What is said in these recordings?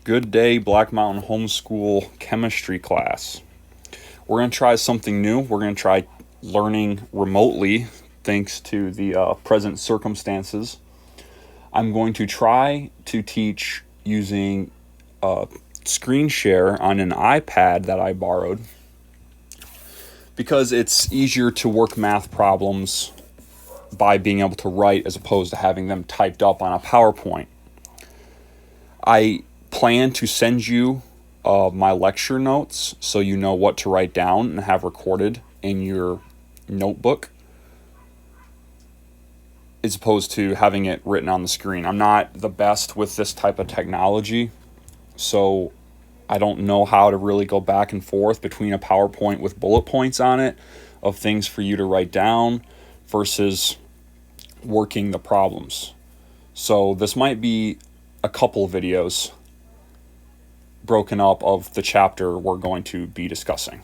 Good day, Black Mountain Homeschool Chemistry class. We're going to try something new. We're going to try learning remotely thanks to the present circumstances. I'm going to try to teach using screen share on an iPad that I borrowed because it's easier to work math problems by being able to write as opposed to having them typed up on a PowerPoint. I plan to send you my lecture notes so you know what to write down and have recorded in your notebook as opposed to having it written on the screen. I'm not the best with this type of technology, so I don't know how to really go back and forth between a PowerPoint with bullet points on it of things for you to write down versus working the problems. So this might be a couple of videos broken up of the chapter we're going to be discussing.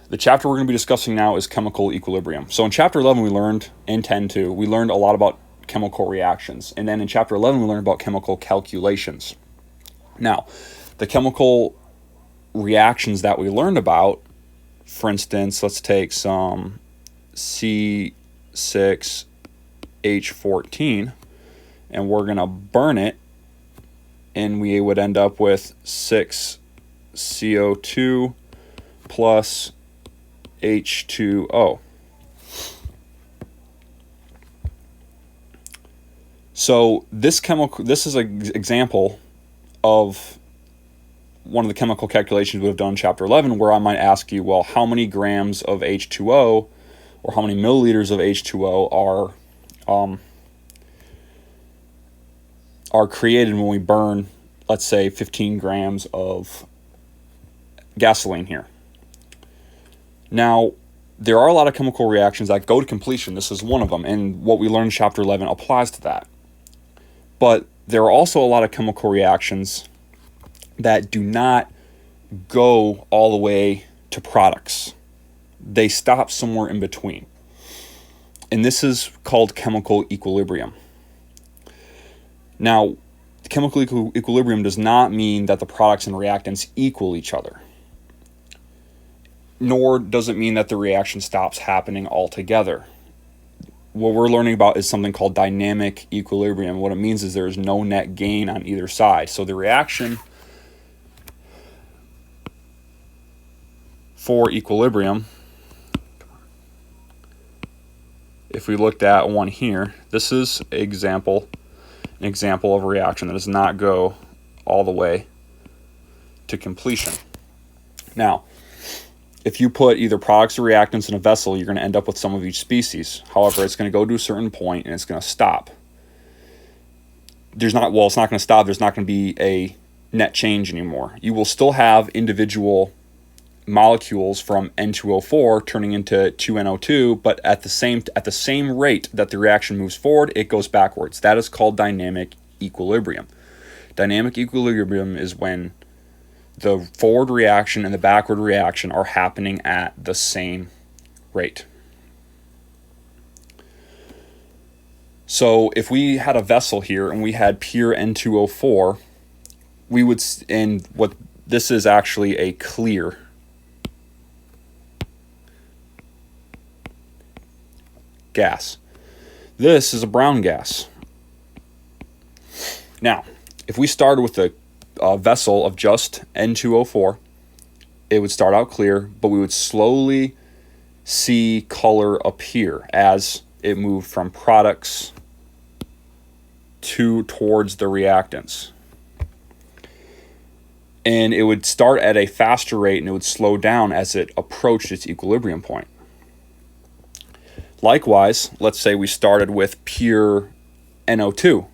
The chapter we're going to be discussing now is chemical equilibrium. So in chapter 11 we learned a lot about chemical reactions, and then in chapter 11 we learned about chemical calculations. Now, the chemical reactions that we learned about, for instance, let's take some C6H14 and we're going to burn it, and we would end up with 6CO2 plus H2O. So this is an example of one of the chemical calculations we've done in chapter 11, where I might ask you, well, how many grams of H2O or how many milliliters of H2O are created when we burn, let's say, 15 grams of gasoline here. Now, there are a lot of chemical reactions that go to completion. This is one of them, and what we learned in chapter 11 applies to that. But there are also a lot of chemical reactions that do not go all the way to products. They stop somewhere in between. And this is called chemical equilibrium. Now, chemical equilibrium does not mean that the products and reactants equal each other, nor does it mean that the reaction stops happening altogether. What we're learning about is something called dynamic equilibrium. What it means is there is no net gain on either side. So the reaction for equilibrium, if we looked at one here, this is an example of a reaction that does not go all the way to completion. Now, if you put either products or reactants in a vessel, you're going to end up with some of each species. However, it's going to go to a certain point and it's going to stop. It's not going to stop. There's not going to be a net change anymore. You will still have individual molecules from N2O4 turning into 2NO2, but at the same rate that the reaction moves forward, it goes backwards. That is called dynamic equilibrium. Dynamic equilibrium is when the forward reaction and the backward reaction are happening at the same rate. So if we had a vessel here and we had pure N2O4, this is actually a clear gas. This is a brown gas. Now, if we started with a vessel of just N2O4, it would start out clear, but we would slowly see color appear as it moved from products towards the reactants. And it would start at a faster rate and it would slow down as it approached its equilibrium point. Likewise, let's say we started with pure NO2.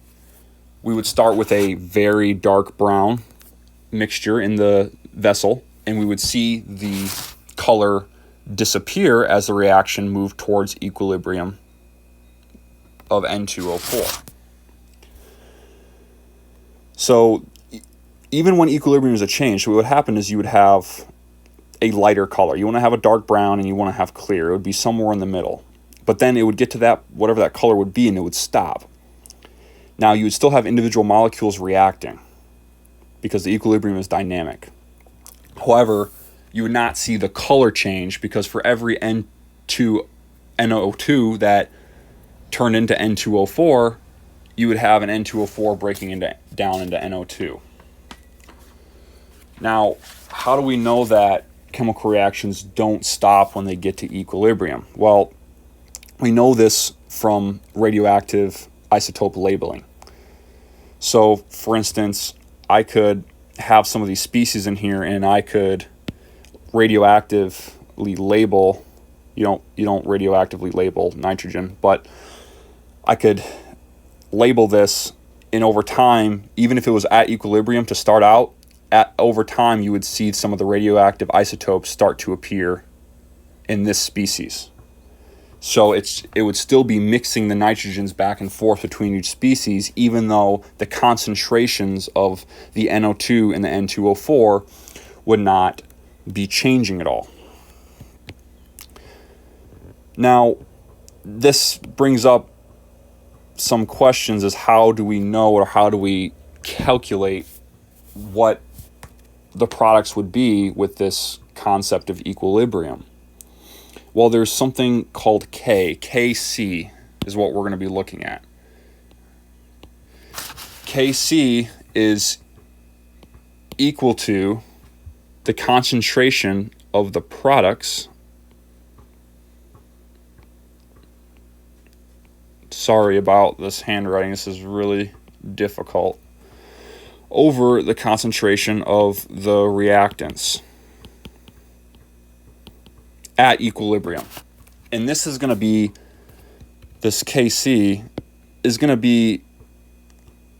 We would start with a very dark brown mixture in the vessel, and we would see the color disappear as the reaction moved towards equilibrium of N2O4. So even when equilibrium is a change, so what would happen is you would have a lighter color. You want to have a dark brown and you want to have clear. It would be somewhere in the middle. But then it would get to that, whatever that color would be, and it would stop. Now, you would still have individual molecules reacting because the equilibrium is dynamic. However, you would not see the color change because for every NO2 that turned into N2O4, you would have an N2O4 breaking down into NO2. Now, how do we know that chemical reactions don't stop when they get to equilibrium? Well, we know this from radioactive isotope labeling. So, for instance, I could have some of these species in here, and I could radioactively label. You don't radioactively label nitrogen, but I could label this, and over time, even if it was at equilibrium to start out, over time you would see some of the radioactive isotopes start to appear in this species. So it would still be mixing the nitrogens back and forth between each species, even though the concentrations of the NO2 and the N2O4 would not be changing at all. Now, this brings up some questions as how do we know or how do we calculate what the products would be with this concept of equilibrium? Well, there's something called Kc is what we're going to be looking at. Kc is equal to the concentration of the products. Sorry about this handwriting, this is really difficult. Over the concentration of the reactants at equilibrium. And this is going to be, this Kc is going to be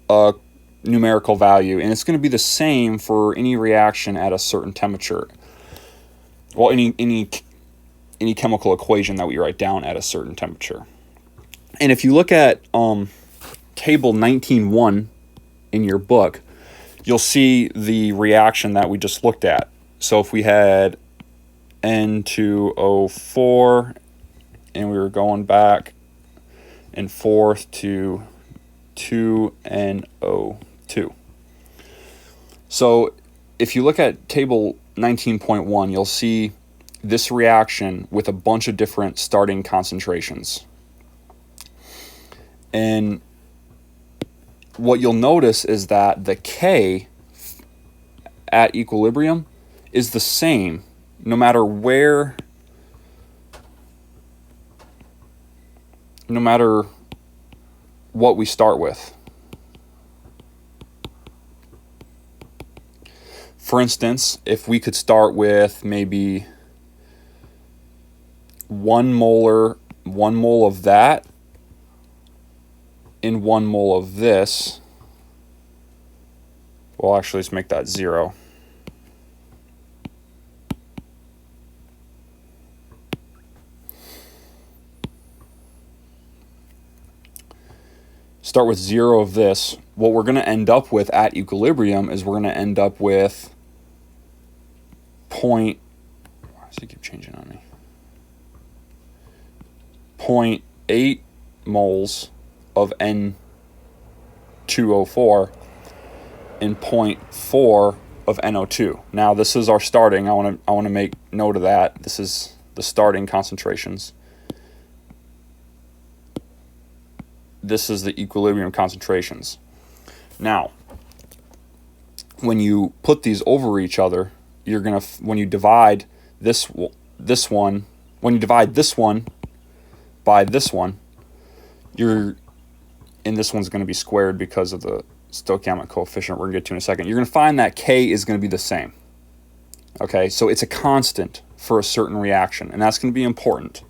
a numerical value, and it's going to be the same for any reaction at a certain temperature. Well, any chemical equation that we write down at a certain temperature. And if you look at table 19.1 in your book, you'll see the reaction that we just looked at. So if we had N2O4 and we were going back and forth to 2NO2. So if you look at table 19.1, you'll see this reaction with a bunch of different starting concentrations. And what you'll notice is that the K at equilibrium is the same no matter what we start with. For instance, if we could start with maybe 1 mole of that in 1 mole of this. Well, actually, let's make that 0. Start with 0 of this. What we're going to end up with at equilibrium is we're going to end up with why does it keep changing on me? 0.8 moles of N2O4 and 0.4 of NO2. Now this is our starting. I want to make note of that. This is the starting concentrations. This is the equilibrium concentrations. Now, when you put these over each other, you're gonna when you divide this one by this one, and this one's going to be squared because of the stoichiometric coefficient we're going to get to in a second. You're going to find that K is going to be the same. Okay, so it's a constant for a certain reaction, and that's going to be important.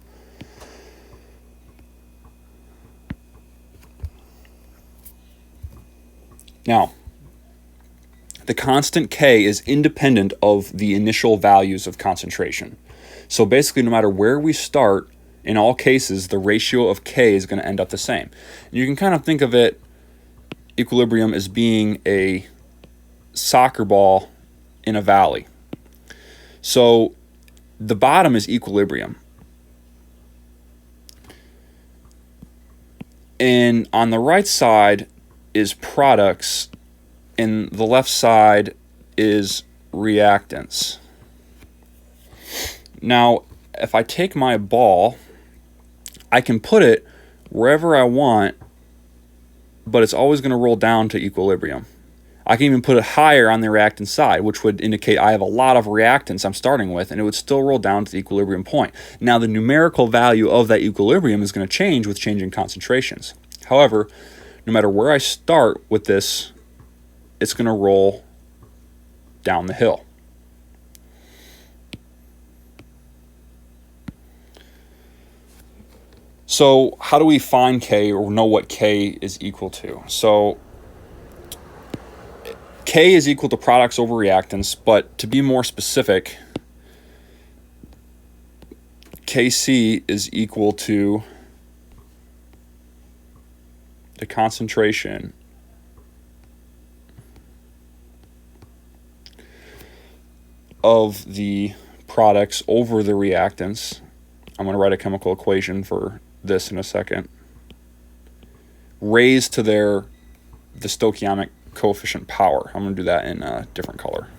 Now, the constant K is independent of the initial values of concentration. So basically, no matter where we start, in all cases, the ratio of K is going to end up the same. You can kind of think of it, equilibrium, as being a soccer ball in a valley. So the bottom is equilibrium. And on the right side, is products, and the left side is reactants. Now, if I take my ball, I can put it wherever I want, but it's always going to roll down to equilibrium. I can even put it higher on the reactant side, which would indicate I have a lot of reactants I'm starting with, and it would still roll down to the equilibrium point. Now, the numerical value of that equilibrium is going to change with changing concentrations. However, no matter where I start with this, it's going to roll down the hill. So how do we find K or know what K is equal to? So K is equal to products over reactants, but to be more specific, Kc is equal to the concentration of the products over the reactants. I'm going to write a chemical equation for this in a second, raised to the stoichiometric coefficient power. I'm going to do that in a different color.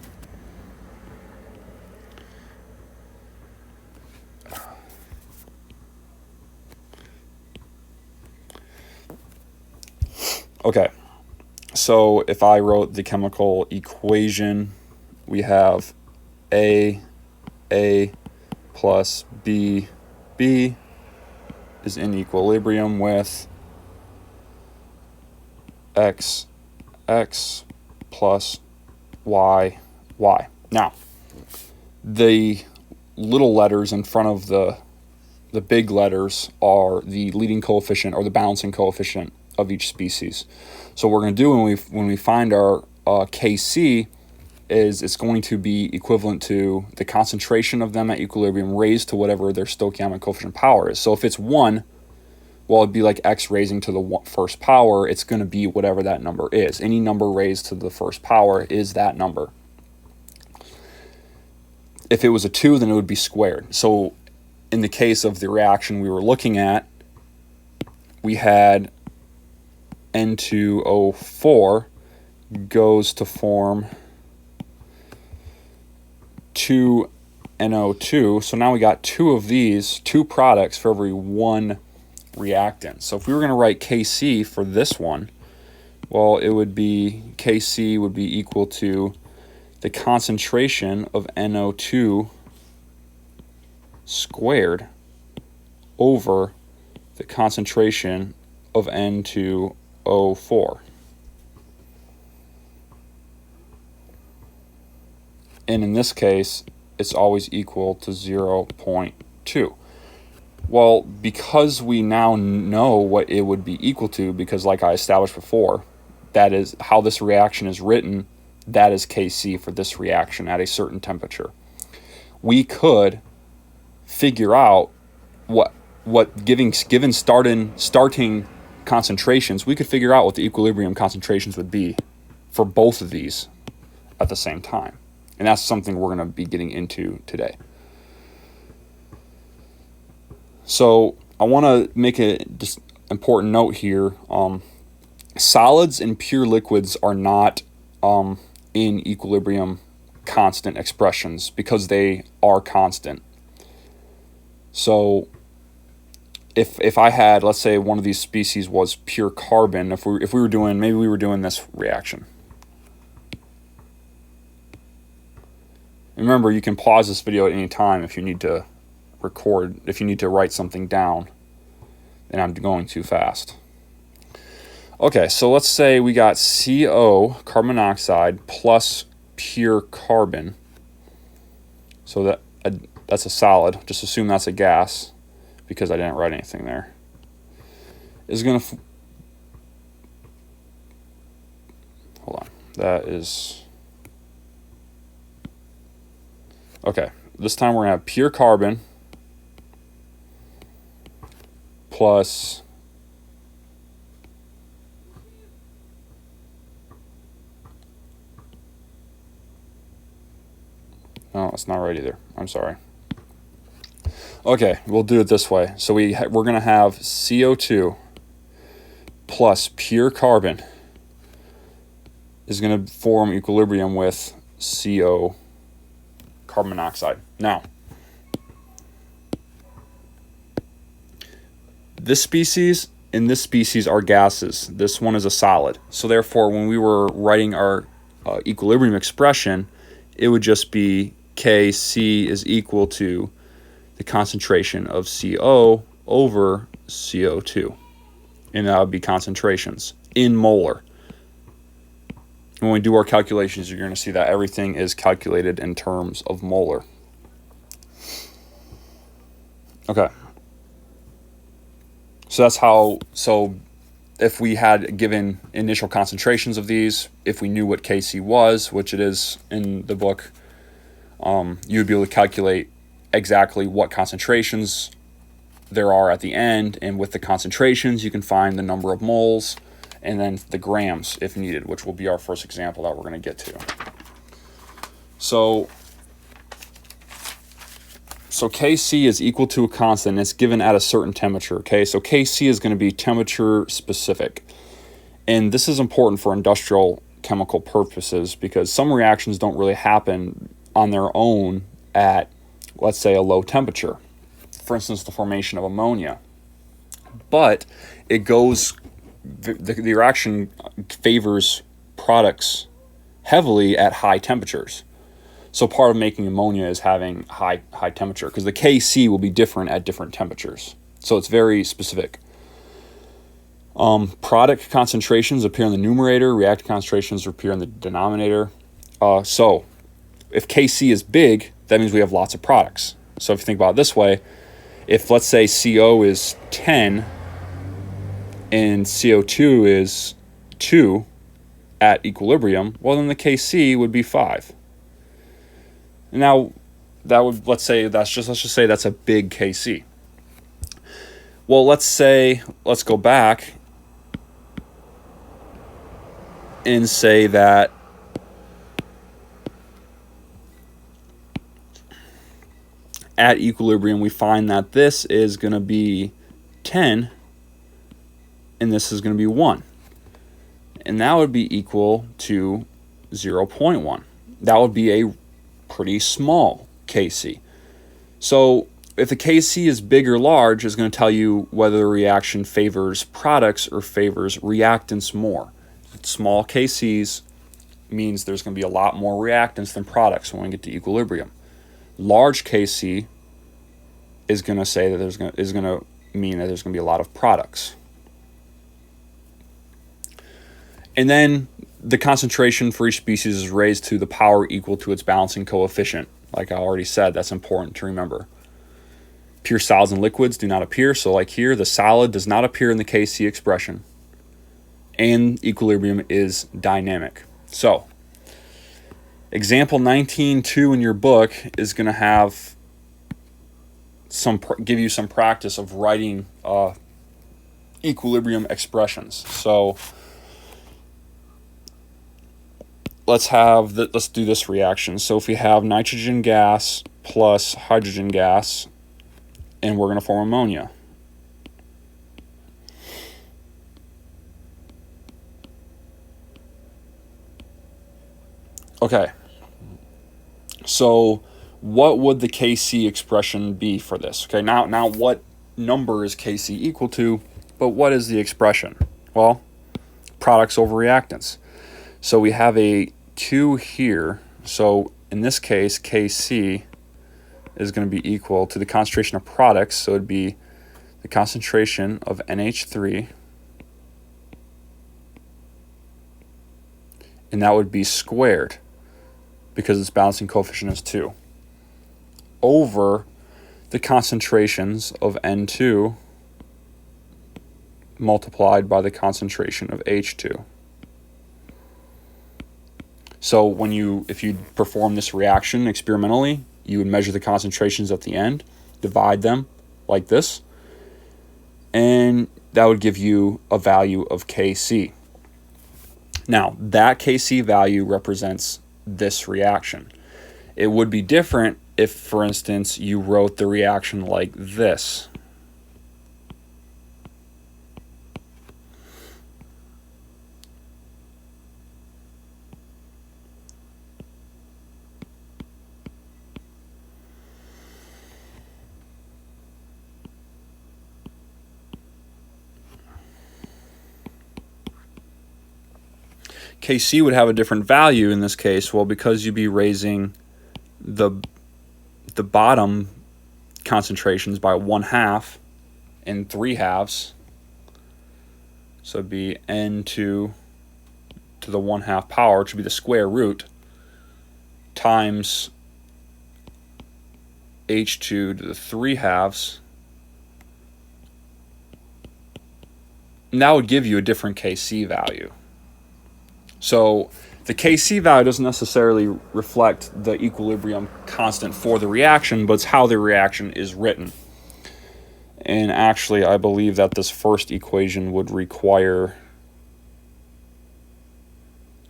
Okay, so if I wrote the chemical equation, we have A plus B is in equilibrium with X plus Y. Now, the little letters in front of the big letters are the leading coefficient or the balancing coefficient of each species. So what we're going to do when we find our Kc is it's going to be equivalent to the concentration of them at equilibrium raised to whatever their stoichiometric coefficient power is. So if it's 1, well, it'd be like x raising to the first power. It's going to be whatever that number is. Any number raised to the first power is that number. If it was a 2, then it would be squared. So in the case of the reaction we were looking at, we had N2O4 goes to form 2NO2. So now we got 2 of these, 2 products for every 1 reactant. So if we were going to write Kc for this one, well, it would be Kc would be equal to the concentration of NO2 squared over the concentration of N2O4. And in this case, it's always equal to 0.2. Well, because we now know what it would be equal to, because like I established before, that is how this reaction is written, that is Kc for this reaction at a certain temperature. We could figure out given starting concentrations, we could figure out what the equilibrium concentrations would be for both of these at the same time. And that's something we're going to be getting into today. So I want to make a just important note here. Solids and pure liquids are not in equilibrium constant expressions because they are constant. So if I had, let's say one of these species was pure carbon, if we were doing, maybe we were doing this reaction. Remember, you can pause this video at any time if you need to record, if you need to write something down and I'm going too fast. Okay, so let's say we got CO, carbon monoxide, plus pure carbon. So that's a solid. Just assume that's a gas because I didn't write anything there. Is going to... Hold on. That is... Okay, this time we're going to have pure carbon plus no, it's not right either. I'm sorry. Okay, we'll do it this way. So we're going to have CO2 plus pure carbon is going to form equilibrium with CO, carbon monoxide. Now, this species and this species are gases. This one is a solid. So therefore, when we were writing our equilibrium expression, it would just be Kc is equal to the concentration of CO over CO2. And that would be concentrations in molar. When we do our calculations, you're going to see that everything is calculated in terms of molar. Okay. So that's how, so if we had given initial concentrations of these, if we knew what Kc was, which it is in the book, you would be able to calculate exactly what concentrations there are at the end, and with the concentrations, you can find the number of moles, and then the grams if needed, which will be our first example that we're going to get to. So Kc is equal to a constant, and it's given at a certain temperature, okay? So Kc is going to be temperature specific. And this is important for industrial chemical purposes because some reactions don't really happen on their own at, let's say, a low temperature. For instance, the formation of ammonia. But it goes, the reaction favors products heavily at high temperatures. So part of making ammonia is having high temperature because the Kc will be different at different temperatures. So it's very specific. Product concentrations appear in the numerator. Reactant concentrations appear in the denominator. So if Kc is big, that means we have lots of products. So if you think about it this way, if let's say CO is 10 and CO2 is 2 at equilibrium, well then the Kc would be 5. Now, that would, let's just say that's a big Kc. Well, let's go back and say that at equilibrium, we find that this is going to be 10 and this is going to be 1. And that would be equal to 0.1. That would be a pretty small Kc. So if the Kc is big or large, it's going to tell you whether the reaction favors products or favors reactants more. Small Kc's means there's going to be a lot more reactants than products when we get to equilibrium. Large Kc is going to say that is going to mean that there's going to be a lot of products. And then the concentration for each species is raised to the power equal to its balancing coefficient. Like I already said, that's important to remember. Pure solids and liquids do not appear. So like here, the solid does not appear in the Kc expression. And equilibrium is dynamic. So example 19.2 in your book is going to have give you some practice of writing equilibrium expressions. So let's do this reaction. So if we have nitrogen gas plus hydrogen gas, and we're going to form ammonia. Okay. So what would the Kc expression be for this? Okay, now what number is Kc equal to, but what is the expression? Well, products over reactants. So we have a 2 here. So in this case, Kc is going to be equal to the concentration of products. So it would be the concentration of NH3, and that would be squared because its balancing coefficient is 2, over the concentrations of N2 multiplied by the concentration of H2. So if you perform this reaction experimentally, you would measure the concentrations at the end, divide them like this, and that would give you a value of Kc. Now, that Kc value represents this reaction. It would be different if, for instance, you wrote the reaction like this. Kc would have a different value in this case. Well, because you'd be raising the bottom concentrations by 1/2 and 3/2. So it'd be n2 to the 1/2 power, which would be the square root, times h2 to the 3/2. And that would give you a different Kc value. So the Kc value doesn't necessarily reflect the equilibrium constant for the reaction, but it's how the reaction is written. And actually, I believe that this first equation would require,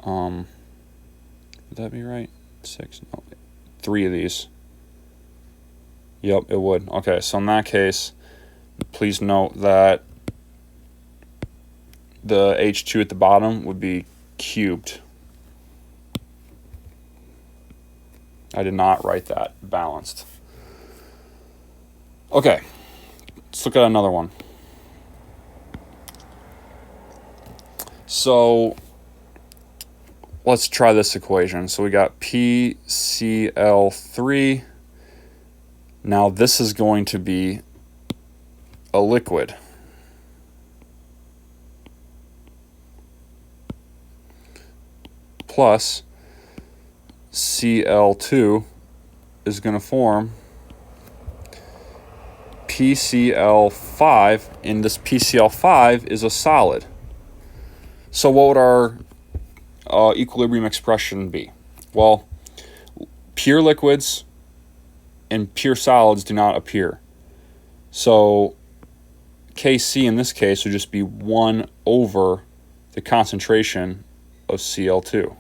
would that be right? 6, no, 3 of these. Yep, it would. Okay, so in that case, please note that the H2 at the bottom would be cubed. I did not write that balanced. Okay, let's look at another one. So let's try this equation. So we got PCl3. Now this is going to be a liquid. Plus Cl2 is going to form PCl5, and this PCl5 is a solid. So what would our equilibrium expression be? Well, pure liquids and pure solids do not appear. So Kc in this case would just be 1 over the concentration of Cl2.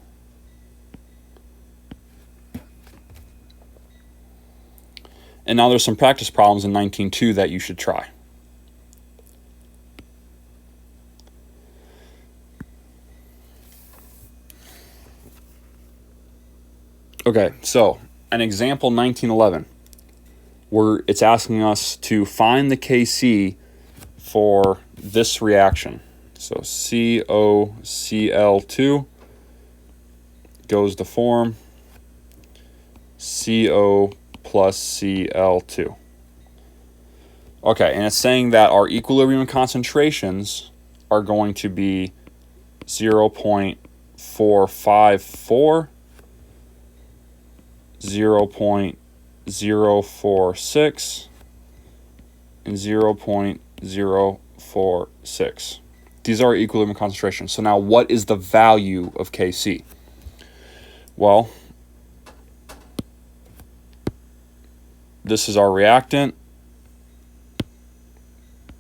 And now there's some practice problems in 19.2 that you should try. Okay, so an example 1911, where it's asking us to find the Kc for this reaction. So COCl2 goes to form CO plus Cl2. Okay, and it's saying that our equilibrium concentrations are going to be 0.454, 0.046, and 0.046. These are equilibrium concentrations. So now what is the value of Kc? Well, this is our reactant.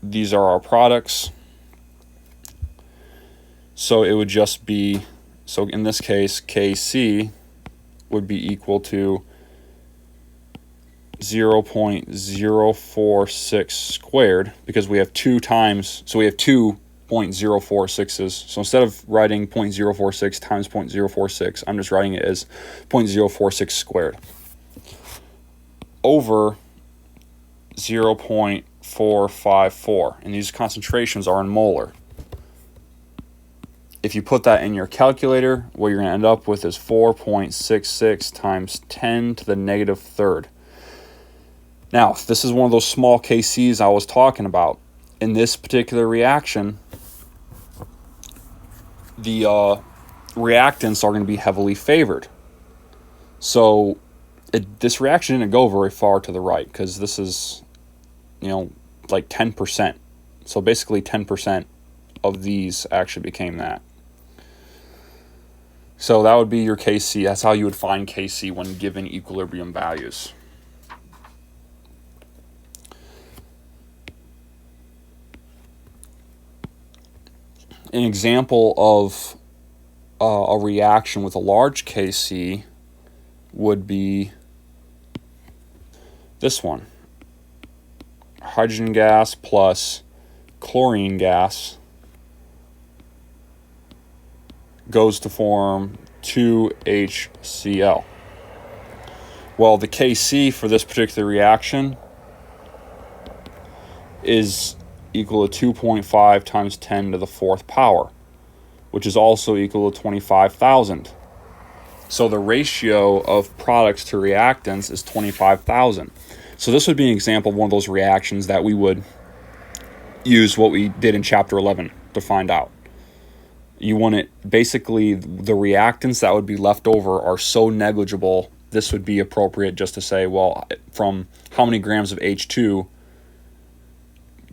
These are our products. So it would just be, so in this case, Kc would be equal to 0.046 squared, because we have 2 times, so we have 2 0.046s. So instead of writing 0.046 times 0.046, I'm just writing it as 0.046 squared over 0.454, and these concentrations are in molar. If you put that in your calculator, what you're going to end up with is 4.66 times 10 to the negative third. Now, this is one of those small Kc's I was talking about. In this particular reaction, the reactants are going to be heavily favored. So this reaction didn't go very far to the right, because this is, like 10%. So basically 10% of these actually became that. So that would be your Kc. That's how you would find Kc when given equilibrium values. An example of a reaction with a large Kc would be this one. Hydrogen gas plus chlorine gas goes to form 2HCl. Well, the Kc for this particular reaction is equal to 2.5 times 10 to the 4th power. which is also equal to 25,000. So the ratio of products to reactants is 25,000. So this would be an example of one of those reactions that we would use what we did in chapter 11 to find out. You want it, basically the reactants that would be left over are so negligible, this would be appropriate just to say, well, from how many grams of H2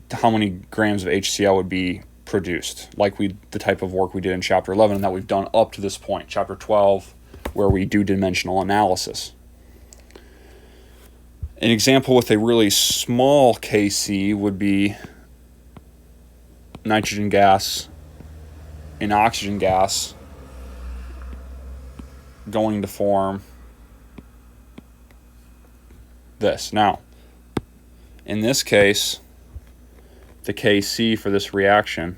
to how many grams of HCl would be produced, like the type of work we did in chapter 11 and that we've done up to this point, chapter 12, where we do dimensional analysis. An example with a really small Kc would be nitrogen gas and oxygen gas going to form this. Now, in this case, the Kc for this reaction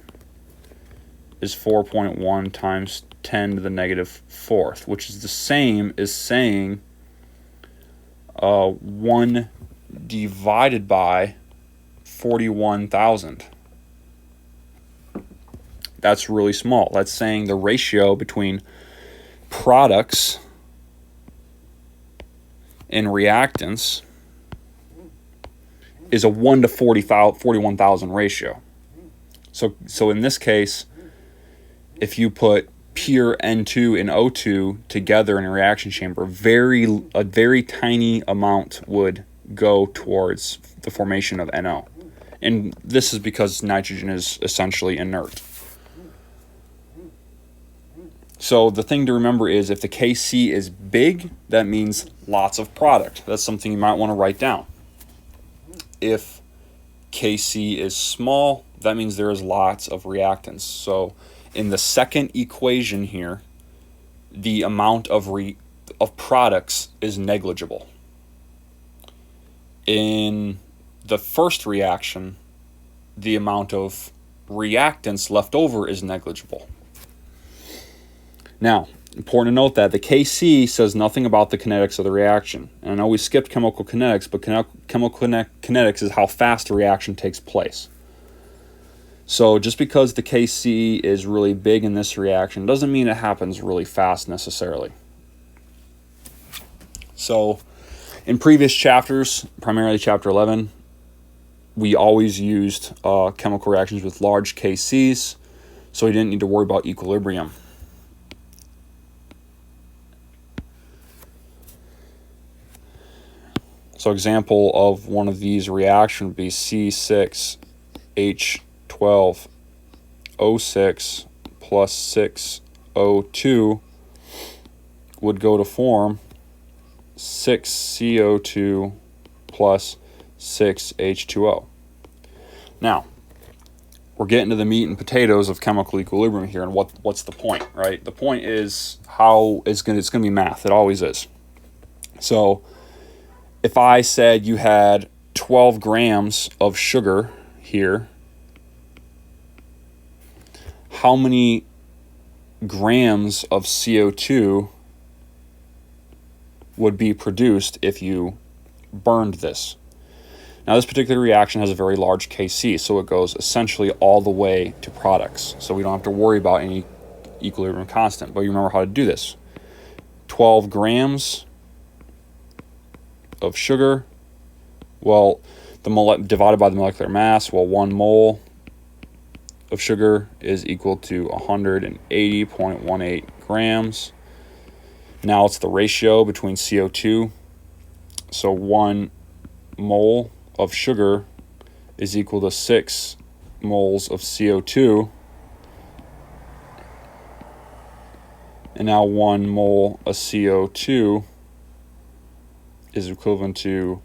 is 4.1 times 10 to the negative fourth, which is the same as saying 1 divided by 41,000. That's really small. That's saying the ratio between products and reactants is a 1 to 41,000 ratio. So in this case, if you put pure N2 and O2 together in a reaction chamber, a very tiny amount would go towards the formation of NO. And this is because nitrogen is essentially inert. So the thing to remember is if the Kc is big, that means lots of product. That's something you might want to write down. If Kc is small, that means there is lots of reactants. So in the second equation here, the amount of products is negligible. In the first reaction, the amount of reactants left over is negligible. Now, important to note that the Kc says nothing about the kinetics of the reaction. And I know we skipped chemical kinetics, but chemical kinetics is how fast a reaction takes place. So just because the Kc is really big in this reaction doesn't mean it happens really fast necessarily. So in previous chapters, primarily chapter 11, we always used chemical reactions with large Kcs, so we didn't need to worry about equilibrium. So example of one of these reactions would be C6H12O6 plus 6O2 would go to form 6CO2 plus 6H2O. Now, we're getting to the meat and potatoes of chemical equilibrium here, and what's the point, right? The point is it's going to be math. It always is. So if I said you had 12 grams of sugar here, how many grams of CO2 would be produced if you burned this? Now, this particular reaction has a very large Kc, so it goes essentially all the way to products. So we don't have to worry about any equilibrium constant, but you remember how to do this. 12 grams of sugar, well, divided by the molecular mass, well, 1 mole of sugar is equal to 180.18 grams. Now it's the ratio between CO2. So 1 mole of sugar is equal to 6 moles of CO2. And now 1 mole of CO2 is equivalent to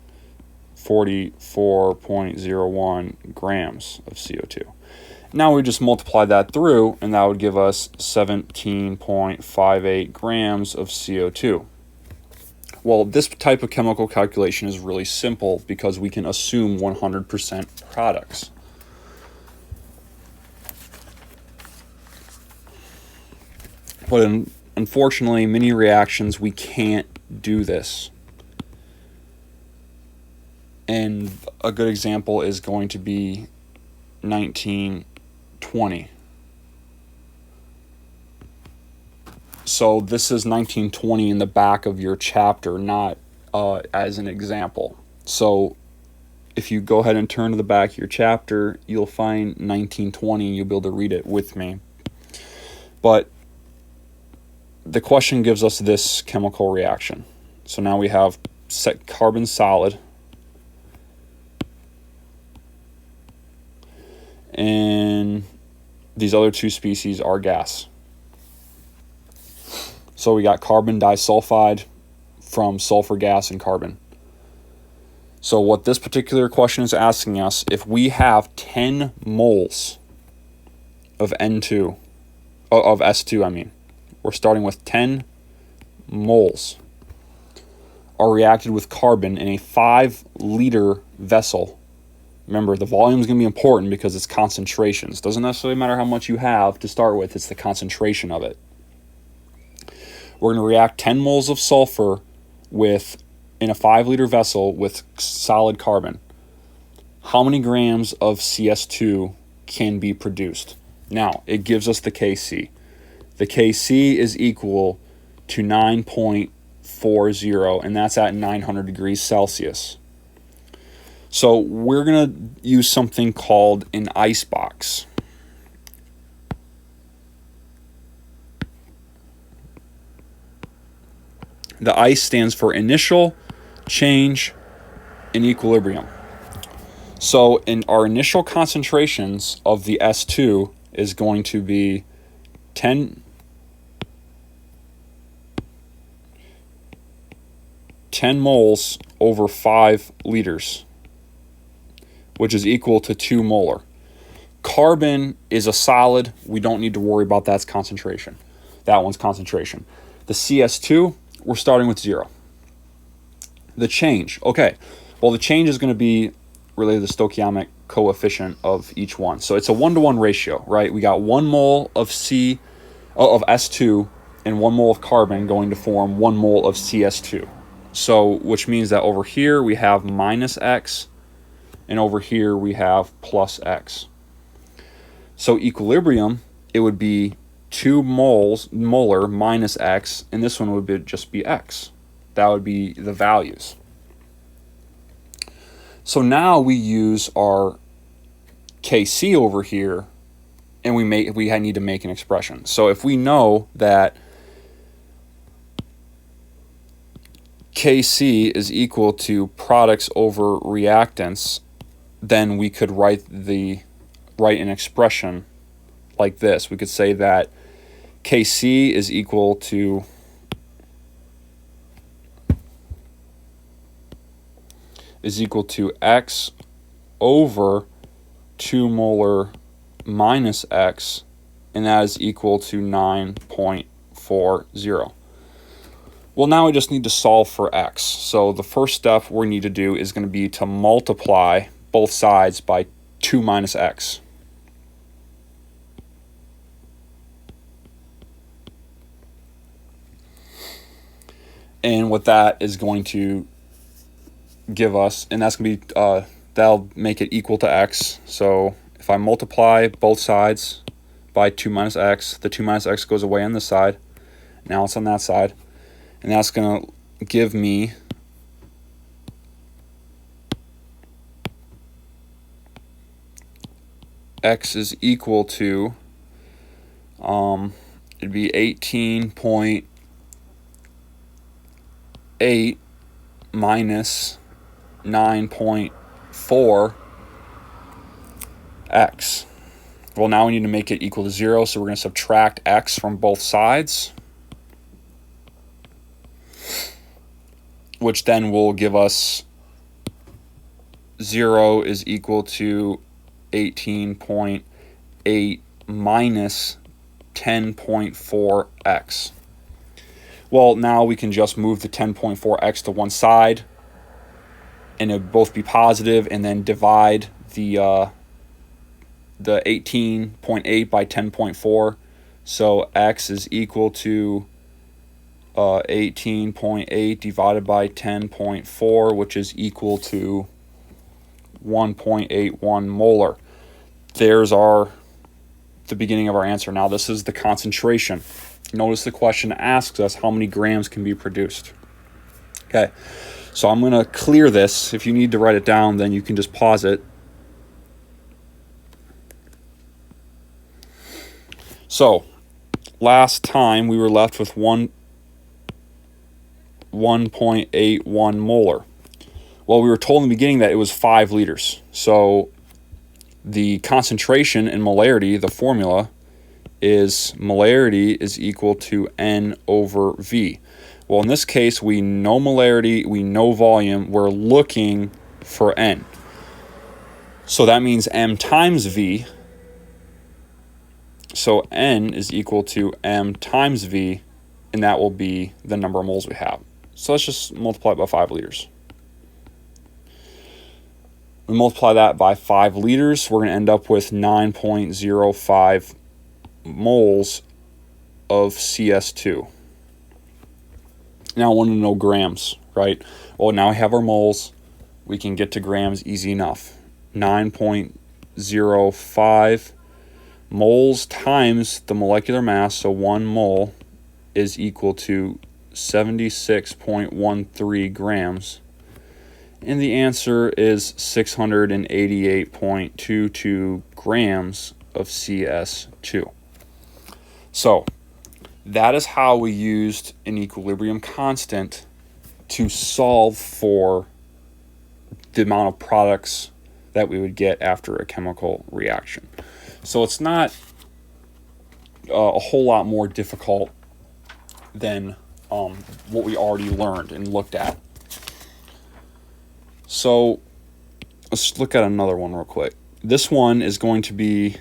44.01 grams of CO2. Now we just multiply that through, and that would give us 17.58 grams of CO2. Well, this type of chemical calculation is really simple because we can assume 100% products. But unfortunately, many reactions, we can't do this. And a good example is going to be 1920. So this is 1920 in the back of your chapter, not as an example. So if you go ahead and turn to the back of your chapter, you'll find 1920 and you'll be able to read it with me. But the question gives us this chemical reaction. So now we have carbon solid and these other two species are gas. So we got carbon disulfide from sulfur gas and carbon. So what this particular question is asking us, if we have 10 moles of N2, of S2 I mean, we're starting with 10 moles are reacted with carbon in a 5-liter vessel. Remember, the volume is going to be important because it's concentrations. Doesn't necessarily matter how much you have to start with, it's the concentration of it. We're going to react 10 moles of sulfur in a 5-liter vessel with solid carbon. How many grams of CS2 can be produced? Now, it gives us the Kc. The Kc is equal to 9.40, and that's at 900 degrees Celsius. So we're going to use something called an icebox. The ICE stands for initial, change, and equilibrium. So in our initial concentrations of the S2 is going to be 10 moles over 5 liters, which is equal to 2 molar. Carbon is a solid. We don't need to worry about that's concentration. That one's concentration. The CS2, we're starting with 0. The change, okay. Well, the change is going to be related to the stoichiometric coefficient of each one. So it's a 1-to-1 ratio, right? We got 1 mole of S2 and 1 mole of carbon going to form 1 mole of CS2. So, which means that over here we have minus X, and over here we have plus X. So equilibrium, it would be 2 molar minus X, and this one would just be X. That would be the values. So now we use our Kc over here, and we need to make an expression. So if we know that Kc is equal to products over reactants, then we could write an expression like this. We could say that Kc is equal to X over 2 molar minus X, and that is equal to 9.40. Well, now we just need to solve for X. So the first step we need to do is going to be to multiply both sides by 2 minus X. And what that is going to give us, and that's going to be, that'll make it equal to X. So if I multiply both sides by 2 minus X, the 2 minus X goes away on this side. Now it's on that side. And that's going to give me X is equal to, it'd be 18.8 minus 9.4 X. Well, now we need to make it equal to 0, so we're going to subtract X from both sides, which then will give us 0 is equal to 18.8 minus 10.4x. Well, now we can just move the 10.4x to one side, and it would both be positive, and then divide the 18.8 by 10.4. So x is equal to 18.8 divided by 10.4, which is equal to 1.81 molar. There's our the beginning of our answer. Now this is the concentration. Notice the question asks us how many grams can be produced. Okay, so I'm going to clear this. If you need to write it down, then you can just pause it. So last time we were left with 1.81 molar. Well, we were told in the beginning that it was 5 liters. So the concentration in molarity, the formula, is molarity is equal to N over V. Well, in this case, we know molarity, we know volume, we're looking for N. So that means M times V. So N is equal to M times V, and that will be the number of moles we have. So let's just multiply it by 5 liters. We multiply that by 5 liters, we're going to end up with 9.05 moles of CS2. Now I want to know grams, right? Well, now we have our moles. We can get to grams easy enough. 9.05 moles times the molecular mass, so 1 mole, is equal to 76.13 grams. And the answer is 688.22 grams of CS2. So that is how we used an equilibrium constant to solve for the amount of products that we would get after a chemical reaction. So it's not a whole lot more difficult than what we already learned and looked at. So let's look at another one real quick. This one is going to be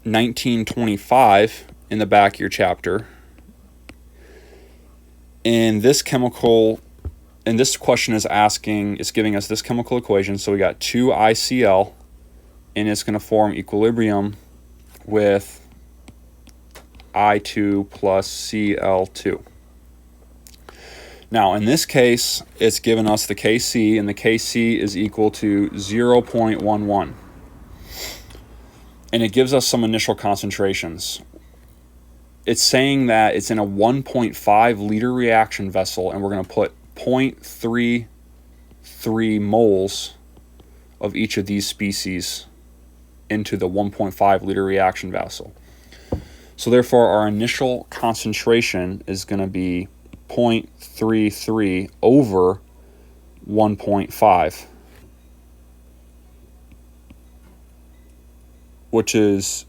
1925 in the back of your chapter. And this question is giving us this chemical equation. So we got 2ICl, and it's going to form equilibrium with I2 plus Cl2. Now, in this case, it's given us the Kc, and the Kc is equal to 0.11. And it gives us some initial concentrations. It's saying that it's in a 1.5 liter reaction vessel, and we're going to put 0.33 moles of each of these species into the 1.5 liter reaction vessel. So therefore, our initial concentration is going to be 0.33 over 1.5, which is,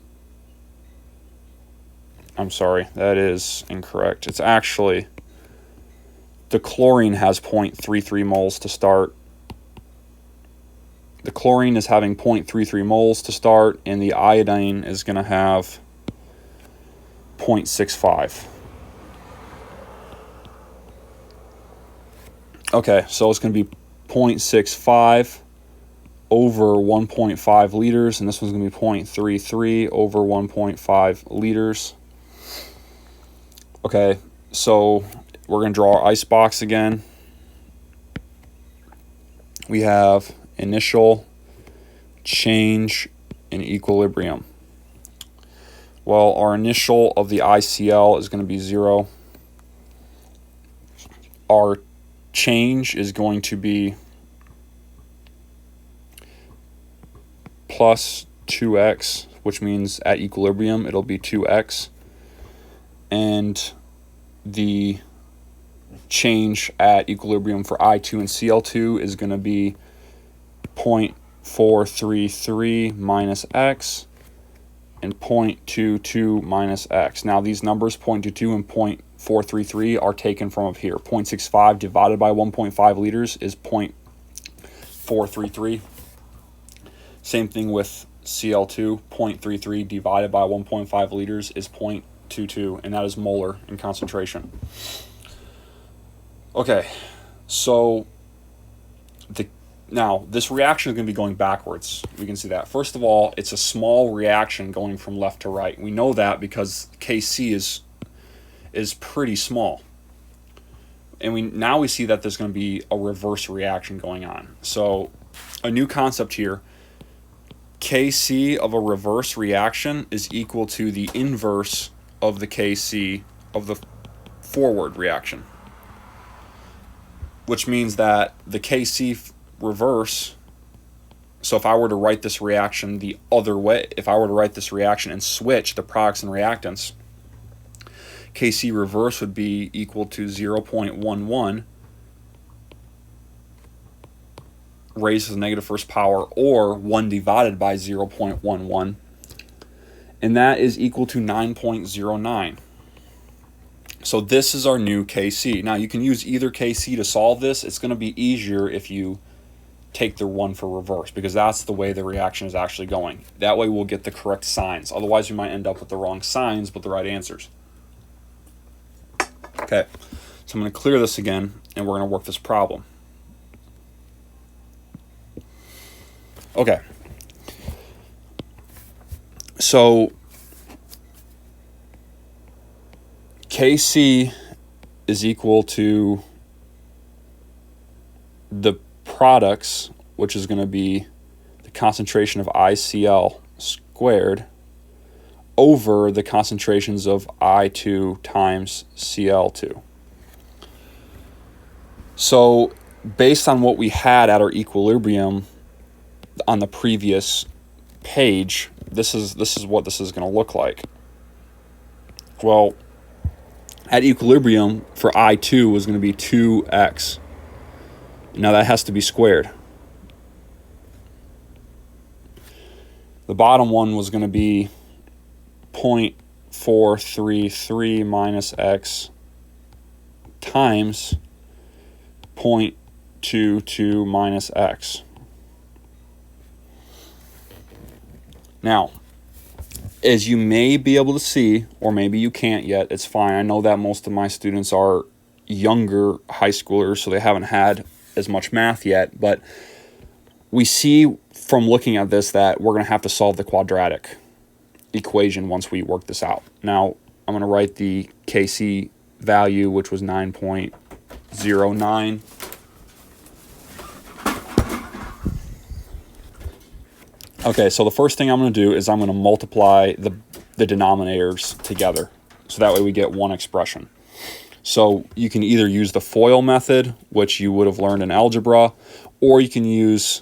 I'm sorry, that is incorrect. It's actually, the chlorine has 0.33 moles to start. The chlorine is having 0.33 moles to start, and the iodine is going to have 0.65. Okay, so it's going to be 0.65 over 1.5 liters, and this one's going to be 0.33 over 1.5 liters. Okay, so we're going to draw our ice box again. We have initial change in equilibrium. Well, our initial of the ICl is going to be 0. Our change is going to be plus 2x, which means at equilibrium it'll be 2x. And the change at equilibrium for I2 and Cl2 is going to be 0.433 minus x and 0.22 minus x. Now these numbers, 0.22 and 0.433, are taken from up here. 0.65 divided by 1.5 liters is 0.433. Same thing with Cl2, 0.33 divided by 1.5 liters is 0.22, and that is molar in concentration. Okay, so now this reaction is going to be going backwards. We can see that. First of all, it's a small reaction going from left to right. We know that because Kc is pretty small. And now we see that there's going to be a reverse reaction going on. So a new concept here. Kc of a reverse reaction is equal to the inverse of the Kc of the forward reaction, which means that the Kc reverse, so if I were to write this reaction the other way, if I were to write this reaction and switch the products and reactants, Kc reverse would be equal to 0.11 raised to the negative first power, or 1 divided by 0.11, and that is equal to 9.09. So this is our new Kc. Now you can use either Kc to solve this. It's going to be easier if you take the one for reverse, because that's the way the reaction is actually going. That way we'll get the correct signs. Otherwise you might end up with the wrong signs but the right answers. Okay, so I'm going to clear this again and we're going to work this problem. Okay, so Kc is equal to the products, which is going to be the concentration of ICl squared over the concentrations of I2 times Cl2. So based on what we had at our equilibrium on the previous page, this is what this is going to look like. Well, at equilibrium for I2 was going to be 2x. Now that has to be squared. The bottom one was going to be 0.433 minus x times 0.22 minus x. Now, as you may be able to see, or maybe you can't yet, it's fine. I know that most of my students are younger high schoolers, so they haven't had as much math yet, but we see from looking at this that we're going to have to solve the quadratic equation once we work this out. Now, I'm going to write the Kc value, which was 9.09. Okay, so the first thing I'm going to do is I'm going to multiply the denominators together, so that way we get one expression. So you can either use the FOIL method, which you would have learned in algebra, or you can use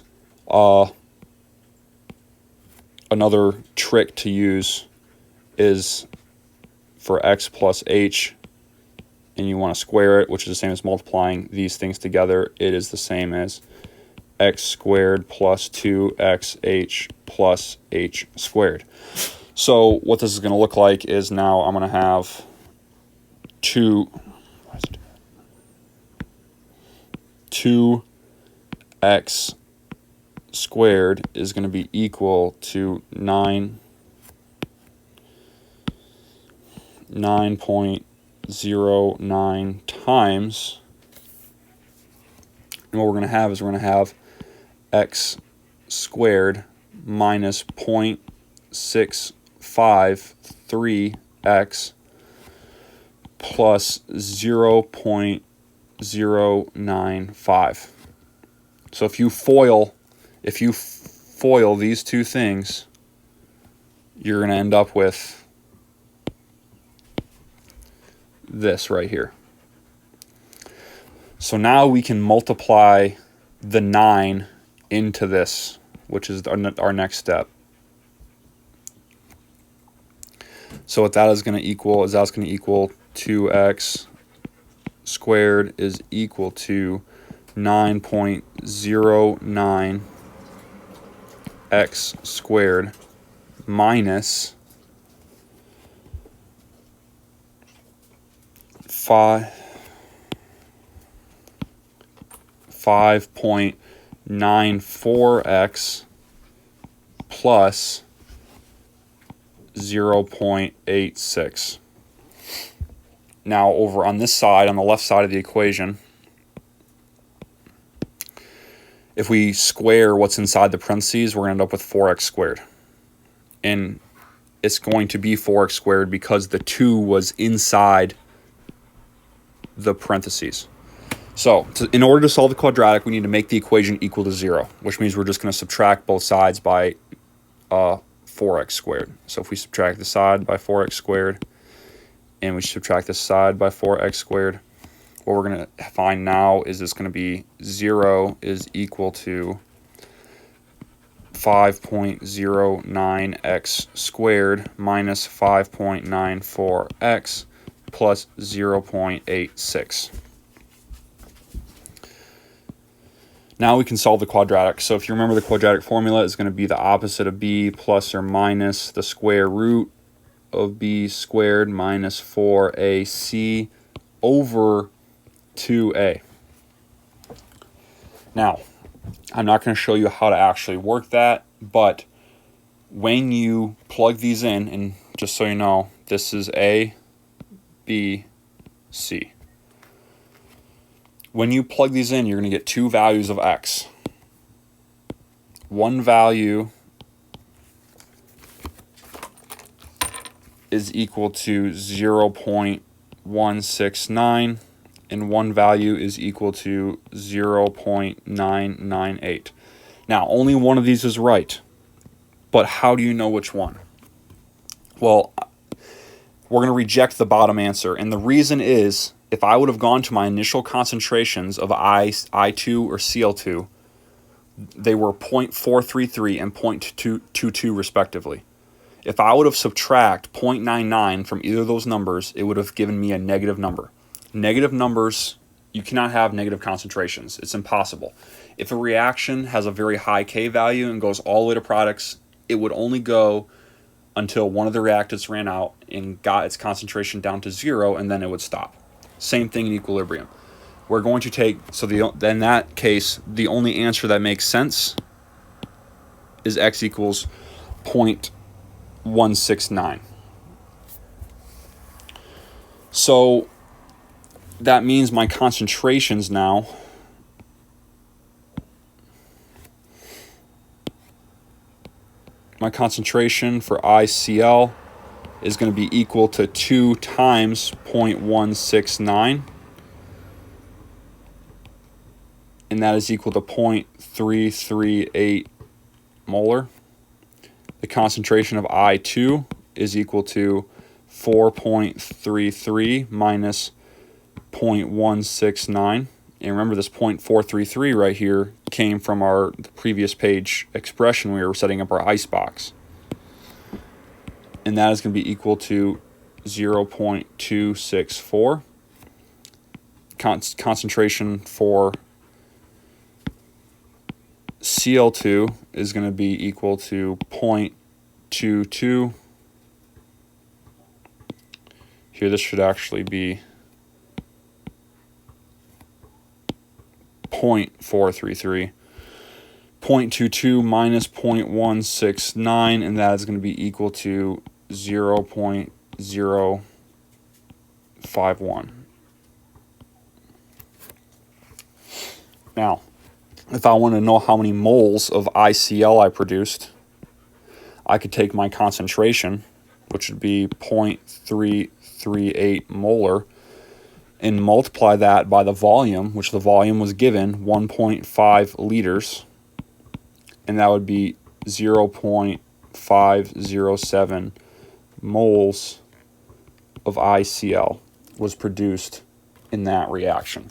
another trick to use is for x plus h, and you want to square it, which is the same as multiplying these things together. It is the same as x squared plus 2xh plus h squared. So what this is going to look like is now I'm going to have 2x squared is going to be equal to 9.09 times, and what we're going to have is we're going to have x squared minus 0.653x plus 0.095. So if you foil these two things, you're going to end up with this right here. So now we can multiply the 9 into this, which is our next step. So what that is going to equal is 2x squared is equal to 9.09 x squared minus 5.94x plus 0.86. Now over on this side, on the left side of the equation, if we square what's inside the parentheses, we're going to end up with 4x squared. And it's going to be 4x squared because the 2 was inside the parentheses. So in order to solve the quadratic, we need to make the equation equal to 0, which means we're just going to subtract both sides by 4x squared. So if we subtract the side by 4x squared and we subtract the side by 4x squared, what we're going to find now is it's going to be 0 is equal to 5.09x squared minus 5.94x plus 0.86. Now we can solve the quadratic. So if you remember, the quadratic formula is going to be the opposite of b plus or minus the square root of b squared minus 4ac over 2a. Now, I'm not going to show you how to actually work that, but when you plug these in, and just so you know, this is a, b, c. When you plug these in, you're going to get two values of x. One value is equal to 0.169, and one value is equal to 0.998. Now, only one of these is right, but how do you know which one? Well, we're going to reject the bottom answer, and the reason is, if I would have gone to my initial concentrations of I2 or Cl2, they were 0.433 and 0.222 respectively. If I would have subtract 0.99 from either of those numbers, it would have given me a negative number. Negative numbers, you cannot have negative concentrations. It's impossible. If a reaction has a very high K value and goes all the way to products, it would only go until one of the reactants ran out and got its concentration down to 0, and then it would stop. Same thing in equilibrium. We're going to take, so in that case, the only answer that makes sense is x equals 0.169. So that means my concentrations now my concentration for ICl is going to be equal to 2 times 0.169, and that is equal to 0.338 molar. The concentration of I2 is equal to 4.33 minus 0.169. And remember, this 0.433 right here came from our previous page expression. We were setting up our icebox. And that is going to be equal to 0.264. Concentration for Cl2 is going to be equal to 0.22. Here, this should actually be 0.433. 0.22 minus 0.169, and that is going to be equal to 0.051. Now, if I want to know how many moles of ICl I produced, I could take my concentration, which would be 0.338 molar, and multiply that by the volume, which the volume was given 1.5 liters, and that would be 0.507 moles of ICl was produced in that reaction.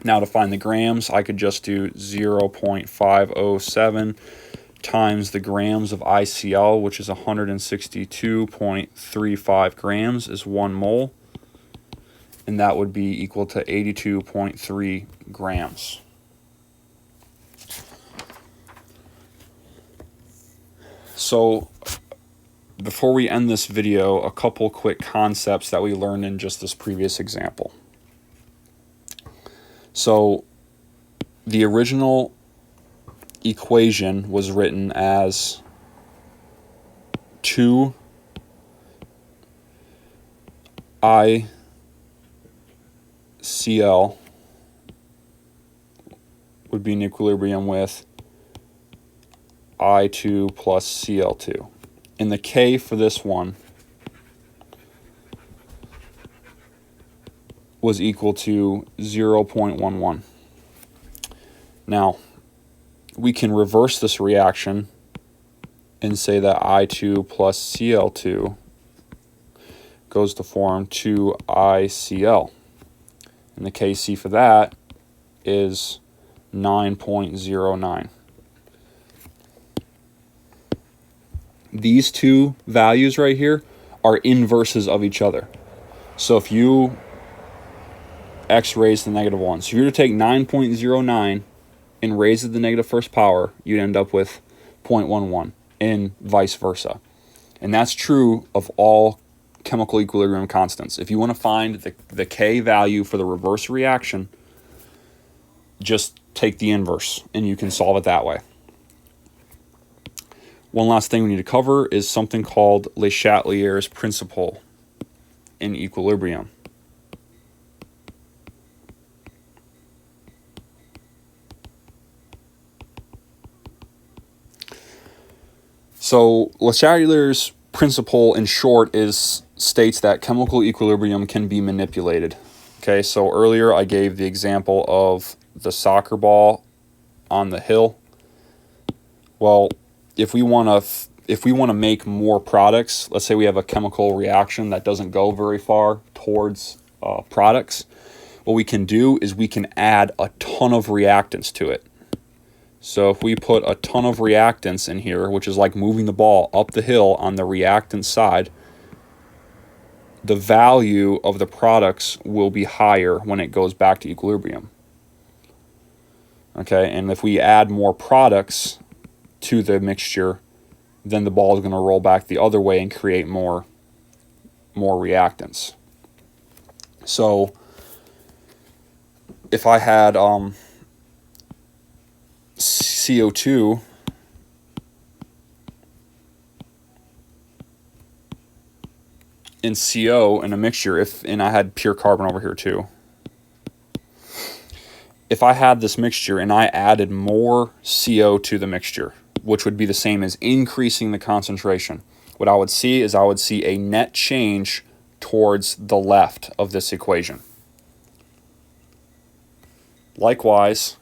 Now, to find the grams, I could just do 0.507 times the grams of ICl, which is 162.35 grams, is 1 mole, and that would be equal to 82.3 grams. So, before we end this video, a couple quick concepts that we learned in just this previous example. So, the original equation was written as 2 ICl would be in equilibrium with I2 plus Cl2. And the K for this one was equal to 0.11. Now, we can reverse this reaction and say that I2 plus Cl2 goes to form 2ICl. And the Kc for that is 9.09. These two values right here are inverses of each other. So if you x raised to the negative 1, so if you were to take 9.09 and raise it to the negative first power, you'd end up with 0.11, and vice versa. And that's true of all chemical equilibrium constants. If you want to find the K value for the reverse reaction, just take the inverse, and you can solve it that way. One last thing we need to cover is something called Le Chatelier's principle in equilibrium. So Le Chatelier's principle, in short, states that chemical equilibrium can be manipulated. Okay, so earlier I gave the example of the soccer ball on the hill. Well, if we want to make more products, let's say we have a chemical reaction that doesn't go very far towards products, what we can do is we can add a ton of reactants to it. So if we put a ton of reactants in here, which is like moving the ball up the hill on the reactant side, the value of the products will be higher when it goes back to equilibrium. Okay, and if we add more products to the mixture, then the ball is going to roll back the other way and create more reactants. So if I had CO2 and CO in a mixture, and I had pure carbon over here too. If I had this mixture and I added more CO to the mixture, which would be the same as increasing the concentration, what I would see is I would see a net change towards the left of this equation. Likewise,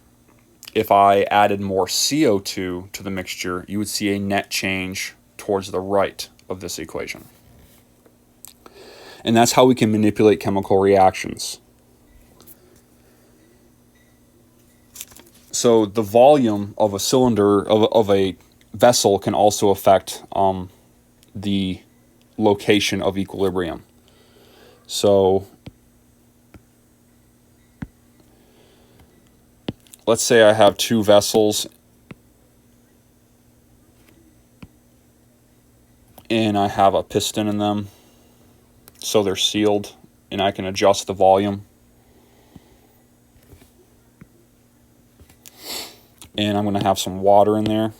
if I added more CO2 to the mixture, you would see a net change towards the right of this equation. And that's how we can manipulate chemical reactions. So the volume of a cylinder, of a vessel, can also affect the location of equilibrium. So let's say I have two vessels and I have a piston in them, so they're sealed, and I can adjust the volume. And I'm going to have some water in there.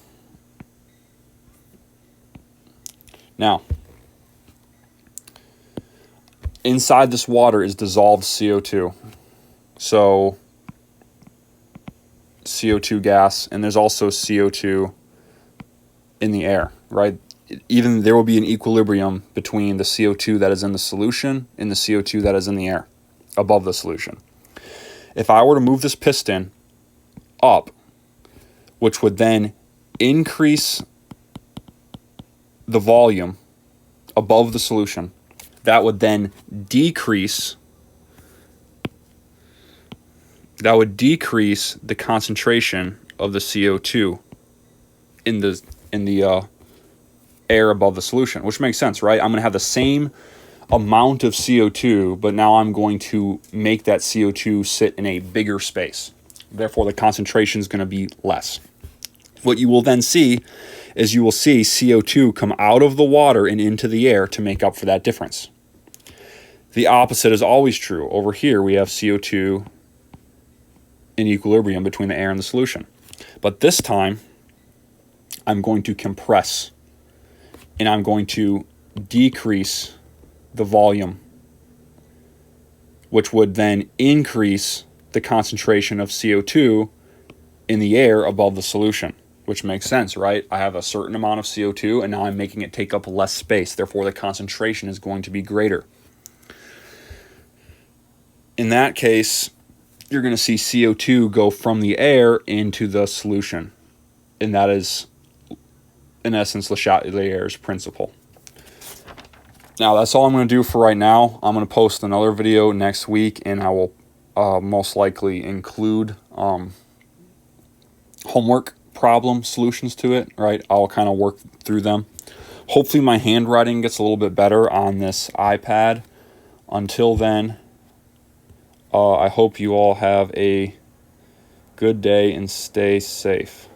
Now, inside this water is dissolved CO2. So CO2 gas, and there's also CO2 in the air, right? Even there will be an equilibrium between the CO2 that is in the solution and the CO2 that is in the air above the solution. If I were to move this piston up, which would then increase the volume above the solution, that would then decrease the concentration of the CO2 in the air above the solution, which makes sense, right? I'm going to have the same amount of CO2, but now I'm going to make that CO2 sit in a bigger space. Therefore, the concentration is going to be less. What you will then see is you will see CO2 come out of the water and into the air to make up for that difference. The opposite is always true. Over here, we have CO2 in equilibrium between the air and the solution. But this time, I'm going to compress, and I'm going to decrease the volume, which would then increase the concentration of CO2 in the air above the solution, which makes sense, right? I have a certain amount of CO2, and now I'm making it take up less space. Therefore, the concentration is going to be greater. In that case, you're going to see CO2 go from the air into the solution, and that is in essence, Le Chatelier's principle. Now, that's all I'm going to do for right now. I'm going to post another video next week, and I will most likely include homework problem solutions to it, right? I'll kind of work through them. Hopefully my handwriting gets a little bit better on this iPad. Until then, I hope you all have a good day and stay safe.